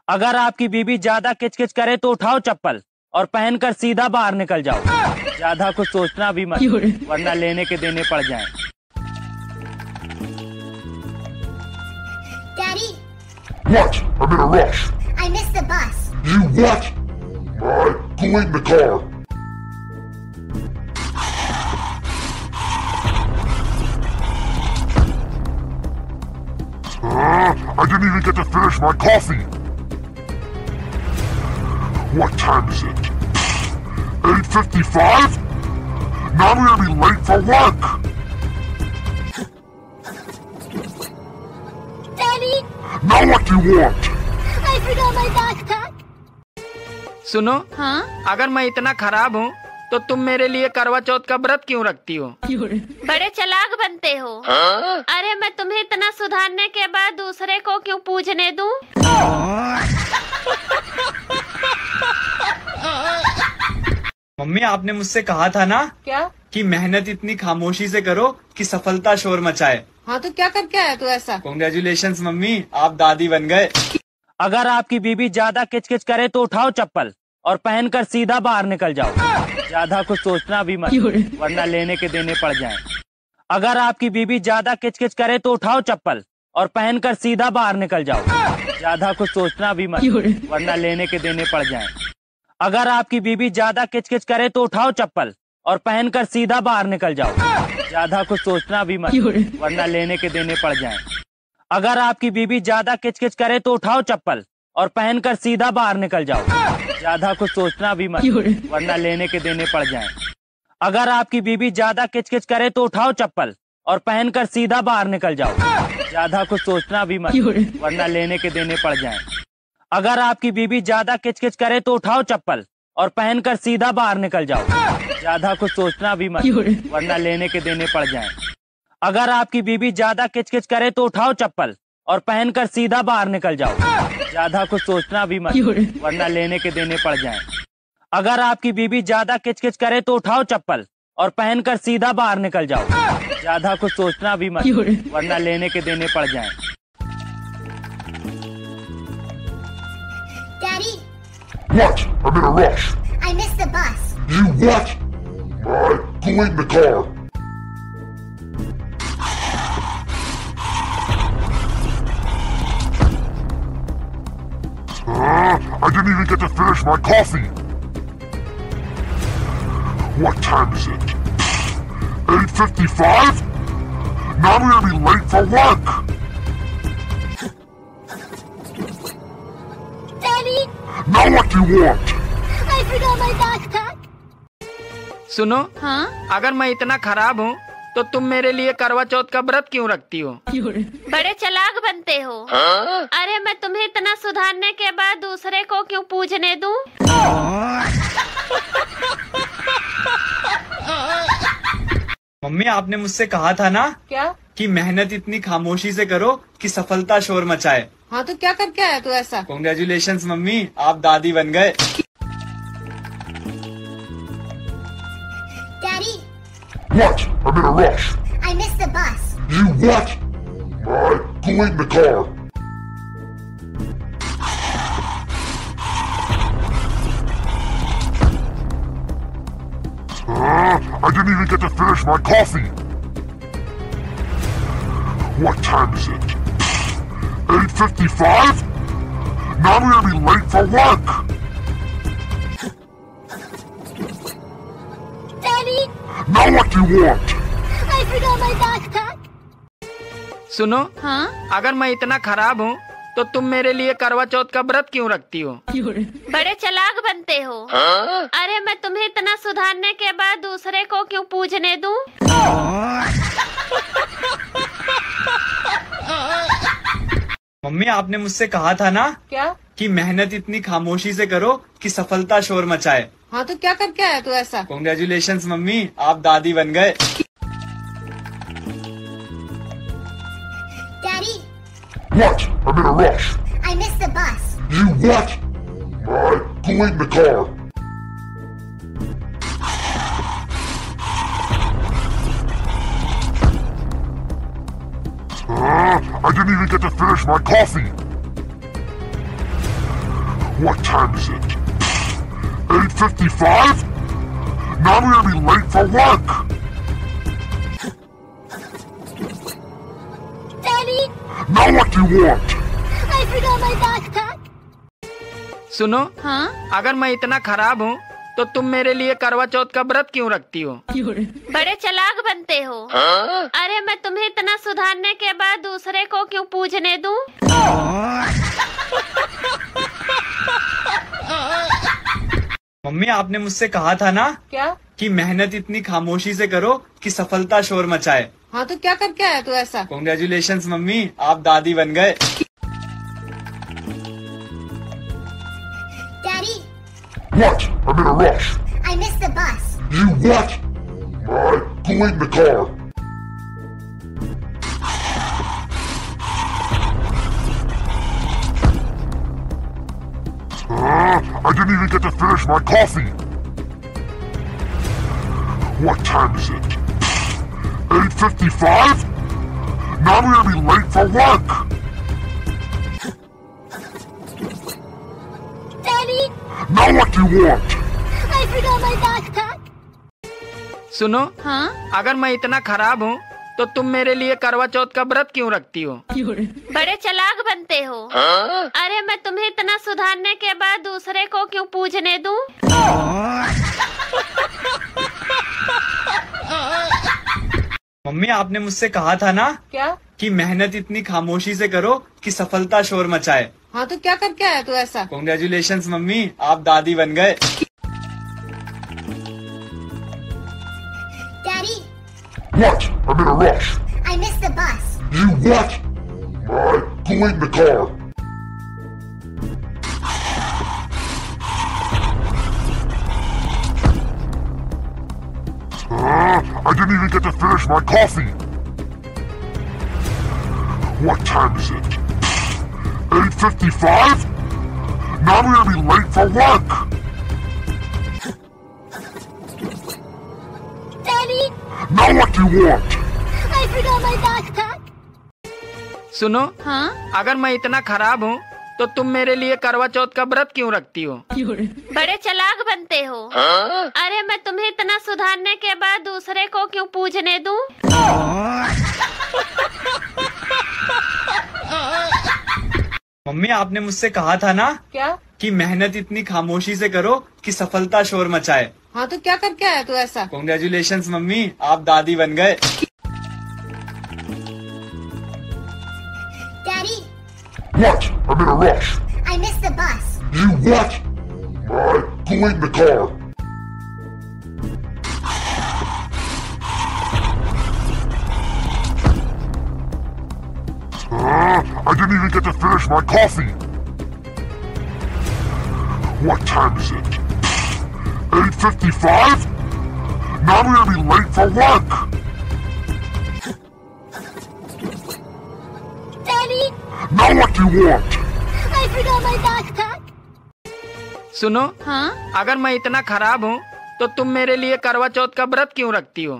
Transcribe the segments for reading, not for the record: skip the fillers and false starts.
अगर आपकी बीवी ज्यादा किचकिच करे तो उठाओ चप्पल और पहनकर सीधा बाहर निकल जाओ। ज्यादा कुछ सोचना भी मत, वरना लेने के देने पड़ जाएं। Daddy, What? I'm in a rush. I missed the bus. You what? Go wait in the car. I didn't even get to finish my coffee. What time is it? 8:55? Now I'm gonna be late for work. Daddy, Now what do you want? I forgot my backpack. सुनो, हाँ? अगर मैं इतना खराब हूँ तो तुम मेरे लिए करवा चौथ का व्रत क्यों रखती हो? बड़े चालाक बनते हो। अरे मैं तुम्हें इतना सुधारने के बाद दूसरे को क्यों पूजने दूं? मम्मी, आपने मुझसे कहा था ना क्या? कि मेहनत इतनी खामोशी से करो कि सफलता शोर मचाए। हाँ, तो क्या करके आया तू ऐसा? कॉन्ग्रेचुलेशंस मम्मी, आप दादी बन गए। अगर आपकी बीवी ज्यादा किचकिच करे तो उठाओ चप्पल और पहनकर सीधा बाहर निकल जाओ। ज्यादा कुछ सोचना भी मत, वरना लेने के देने पड़ जाएं। अगर आपकी बीवी ज्यादा किचकिच करे तो उठाओ चप्पल और पहनकर सीधा बाहर निकल जाओ। ज्यादा कुछ सोचना भी मत, वरना लेने के देने पड़ जाएं। अगर आपकी बीवी ज्यादा किचकिच करे तो उठाओ चप्पल और पहनकर सीधा बाहर निकल जाओ। ज्यादा कुछ सोचना भी मत, वरना लेने के देने पड़ जाएं। अगर आपकी बीवी ज्यादा किचकिच करे तो उठाओ चप्पल और पहनकर सीधा बाहर निकल जाओ। ज्यादा कुछ सोचना भी मत, वरना लेने के देने पड़ जाएं। अगर आपकी बीवी ज्यादा किचकिच करे तो उठाओ चप्पल और पहनकर सीधा बाहर निकल जाओ। ज्यादा कुछ सोचना भी मत, वरना लेने के देने पड़ जाएं। अगर आपकी बीवी ज्यादा किचकिच करे तो उठाओ चप्पल और पहनकर सीधा बाहर निकल जाओ। ज्यादा कुछ सोचना भी मत, वरना लेने के देने पड़ जाएं। अगर आपकी बीवी ज्यादा किचकिच करे तो उठाओ चप्पल और पहनकर सीधा बाहर निकल जाओ। ज्यादा कुछ सोचना भी मत, वरना लेने के देने पड़ जाएं। अगर आपकी बीवी ज्यादा किचकिच करे तो उठाओ चप्पल और पहनकर सीधा बाहर निकल जाओ। ज्यादा कुछ सोचना भी मत, वरना लेने के देने पड़ जाएं। Daddy, What? I'm in a rush. I missed the bus. You what? Go wait in the car. I didn't even get to finish my coffee. What time is it? 8:55? Now I'm gonna be late for work. Daddy, Now what do you want? I forgot my backpack. सुनो, हाँ? अगर मैं इतना खराब हूँ तो तुम मेरे लिए करवा चौथ का व्रत क्यों रखती हो? बड़े चालाक बनते हो। अरे मैं तुम्हें इतना सुधारने के बाद दूसरे को क्यों पूजने दूं? मम्मी, आपने मुझसे कहा था ना क्या? कि मेहनत इतनी खामोशी से करो कि सफलता शोर मचाए। हाँ, तो क्या करके आया तू ऐसा? कॉन्ग्रेचुलेशंस मम्मी, आप दादी बन गए। Daddy, What? I'm in a rush. I missed the bus. You what? Go wait in the car. I didn't even get to finish my coffee. What time is it? 8:55? Now I'm gonna be late for work. Daddy, Now what do you want? I forgot my backpack. सुनो, हाँ? अगर मैं इतना खराब हूँ तो तुम मेरे लिए करवा चौथ का व्रत क्यों रखती हो? बड़े चालाक बनते हो। अरे मैं तुम्हें इतना सुधारने के बाद दूसरे को क्यों पूजने दूं? मम्मी, आपने मुझसे कहा था ना क्या? कि मेहनत इतनी खामोशी से करो कि सफलता शोर मचाए। हाँ, तो क्या करके आया तू ऐसा? कॉन्ग्रेचुलेशंस मम्मी, आप दादी बन गए। Daddy, What? I'm in a rush. I missed the bus. You what? Go wait in the car. I didn't even get to finish my coffee. What time is it? 8:55? Now I'm gonna be late for work! Daddy, Now what do you want? I forgot my backpack. सुनो, हाँ? अगर मैं इतना खराब हूँ तो तुम मेरे लिए करवा चौथ का व्रत क्यों रखती हो? बड़े चालाक बनते हो। अरे मैं तुम्हें इतना सुधारने के बाद दूसरे को क्यों पूजने दूं? मम्मी आपने मुझसे कहा था ना क्या? कि मेहनत इतनी खामोशी से करो कि सफलता शोर मचाए। हाँ तो क्या करके आया तू ऐसा? कॉन्ग्रेचुलेशंस मम्मी, आप दादी बन गए। Daddy, What? I'm in a rush. I missed the bus. You what? Alright, go wait in the car. I didn't even get to finish my coffee. What time is it? 8:55? Now I'm gonna be late for work. Daddy, Now what do you want? I forgot my backpack. सुनो, हाँ? अगर मैं इतना खराब हूँ तो तुम मेरे लिए करवा चौथ का व्रत क्यों रखती हो? बड़े चालाक बनते हो। अरे मैं तुम्हें इतना सुधारने के बाद दूसरे को क्यों पूजने दूं? मम्मी आपने मुझसे कहा था ना क्या? कि मेहनत इतनी खामोशी से करो कि सफलता शोर मचाए। हाँ तो क्या करके आया तू ऐसा? कॉन्ग्रेचुलेशंस मम्मी, आप दादी बन गए। Daddy, What? I'm in a rush. I missed the bus. You what? Alright, go wait in the car. I didn't even get to finish my coffee. What time is it? 8:55? Now I'm gonna be late for work. Daddy, Now what do you want? I forgot my backpack. सुनो, हाँ? अगर मैं इतना खराब हूँ तो तुम मेरे लिए करवा चौथ का व्रत क्यों रखती हो? बड़े चालाक बनते हो। अरे मैं तुम्हें इतना सुधारने के बाद दूसरे को क्यों पूजने दूं? मम्मी आपने मुझसे कहा था ना क्या? कि मेहनत इतनी खामोशी से करो कि सफलता शोर मचाए। हाँ तो क्या करके आया तू ऐसा? कॉन्ग्रेचुलेशंस मम्मी, आप दादी बन गए। Daddy, What? I'm in a rush. I missed the bus. You what? Alright, go wait in the car. I didn't even get to finish my coffee. What time is it? 8:55? Now I'm gonna be late for work. Daddy, Now what do you want? I forgot my backpack. सुनो, हाँ? अगर मैं इतना खराब हूँ तो तुम मेरे लिए करवा चौथ का व्रत क्यों रखती हो?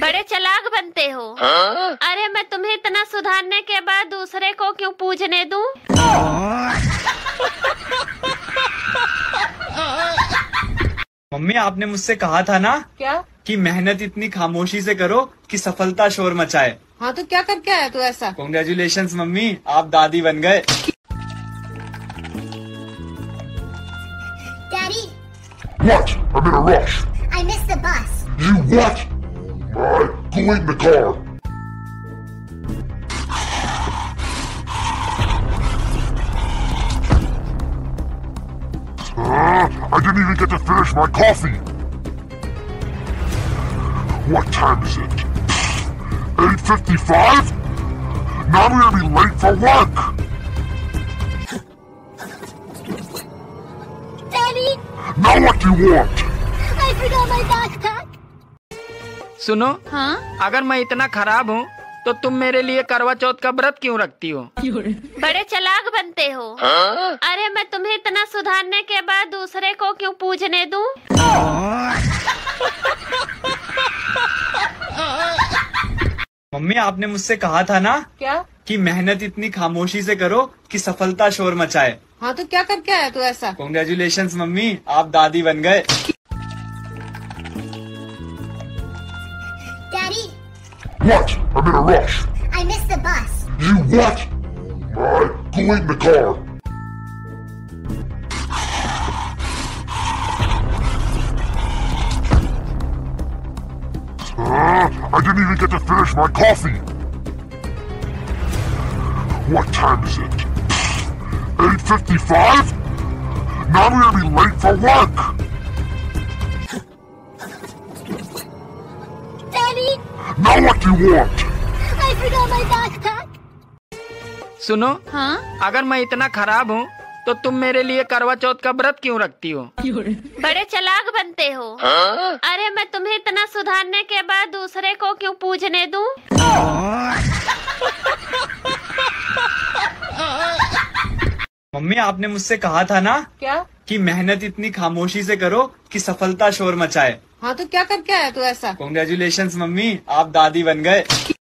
बड़े चालाक बनते हो। अरे मैं तुम्हें इतना सुधारने के बाद दूसरे को क्यों पूजने दूं? मम्मी आपने मुझसे कहा था ना क्या? कि मेहनत इतनी खामोशी से करो कि सफलता शोर मचाए। हाँ तो क्या करके आया तू ऐसा? कॉन्ग्रेचुलेशंस मम्मी, आप दादी बन गए। Daddy, What? I'm in a rush. I missed the bus. You what? Alright, go wait in the car. I didn't even get to finish my coffee. What time is it? 8:55? Now I'm gonna be late for work. Daddy, Now what do you want? I forgot my backpack. सुनो, हाँ? अगर मैं इतना खराब हूँ तो तुम मेरे लिए करवा चौथ का व्रत क्यों रखती हो? बड़े चालाक बनते हो। अरे मैं तुम्हें इतना सुधारने के बाद दूसरे को क्यों पूजने दूं? मम्मी आपने मुझसे कहा था ना क्या? कि मेहनत इतनी खामोशी से करो कि सफलता शोर मचाए। हाँ तो क्या करके आया तू ऐसा? कॉन्ग्रेचुलेशंस मम्मी, आप दादी बन गए। Daddy, What? I'm in a rush. I missed the bus. You what? My, go wait in the car. I didn't even get to finish my coffee. What time is it? 8:55? Now I'm gonna be late for work. Daddy, Now what do you want? I forgot my backpack. सुनो, हाँ? अगर मैं इतना खराब हूँ तो तुम मेरे लिए करवा चौथ का व्रत क्यों रखती हो? बड़े चालाक बनते हो। अरे मैं तुम्हें इतना सुधारने के बाद दूसरे को क्यों पूजने दूं? मम्मी, आपने मुझसे कहा था ना क्या? कि मेहनत इतनी खामोशी से करो कि सफलता शोर मचाए। हाँ तो क्या करके आया तू ऐसा? कॉन्ग्रेचुलेशंस मम्मी, आप दादी बन गए।